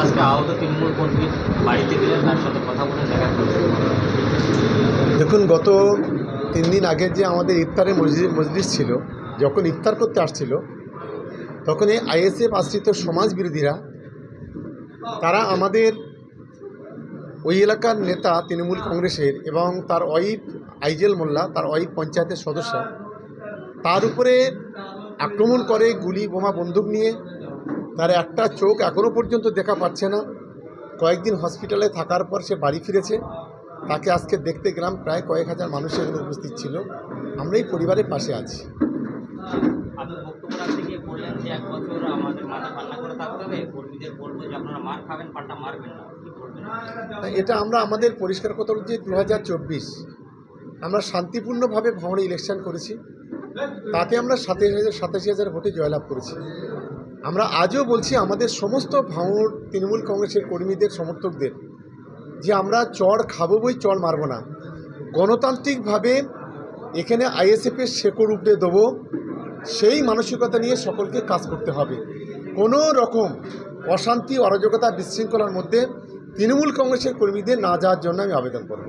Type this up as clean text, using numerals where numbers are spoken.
আজকে আহত তৃণমূল কর্মীর বাড়িতে গেলেন, তার সাথে কথা বলে দেখা করলেন। দেখুন, গত 3 দিন আগে যে আমাদের ইফতারের মজলিস ছিল, যখন ইফতার করতে আসছিল তখন এই আইএসএফ আশ্রিত সমাজ বিরোধীরা তারা আমাদের ওই এলাকার নেতা তৃণমূল কংগ্রেসের এবং তার ওয়াইফ আইজেল মোল্লা, তার ওয়াইফ পঞ্চায়েতের সদস্য, তার উপরে আক্রমণ করে গুলি বোমা বন্দুক নিয়ে। তার একটা চোখ এখনও পর্যন্ত দেখা পাচ্ছে না। কয়েকদিন হসপিটালে থাকার পর সে বাড়ি ফিরেছে। তাকে আজকে দেখতে গেলাম, প্রায় কয়েক হাজার মানুষ এখানে উপস্থিত ছিল। আমরা এই পরিবারের পাশে আছি। আপনি বক্তব্য রাখতে গিয়ে বললেন যে 1 বছর আমাদের মাথা পান্না করে থাকতে হবে, কর্মীদের বলবো যে আপনারা মার খাবেন, পাল্টা মারবেন না, কি বলবেন? এটা আমরা আমাদের পরিষ্কার কথা বলছি, 2024 আমরা শান্তিপূর্ণভাবে ভাঙড়ে ইলেকশন করেছি। তাতে আমরা 87,000 ভোটে জয়লাভ করেছি। আমরা আজও বলছি আমাদের সমস্ত ভাঙড় তৃণমূল কংগ্রেসের কর্মীদের, সমর্থকদের, যে আমরা চড় খাবো বই, চড় মারব না। গণতান্ত্রিকভাবে এখানে আইএসএফের শেকড় উপড়ে দেবো, সেই মানসিকতা নিয়ে সকলকে কাজ করতে হবে। কোনো রকম অশান্তি, অরাজকতা, বিশৃঙ্খলার মধ্যে তৃণমূল কংগ্রেসের কর্মীদের না যাওয়ার জন্য আমি আবেদন করব।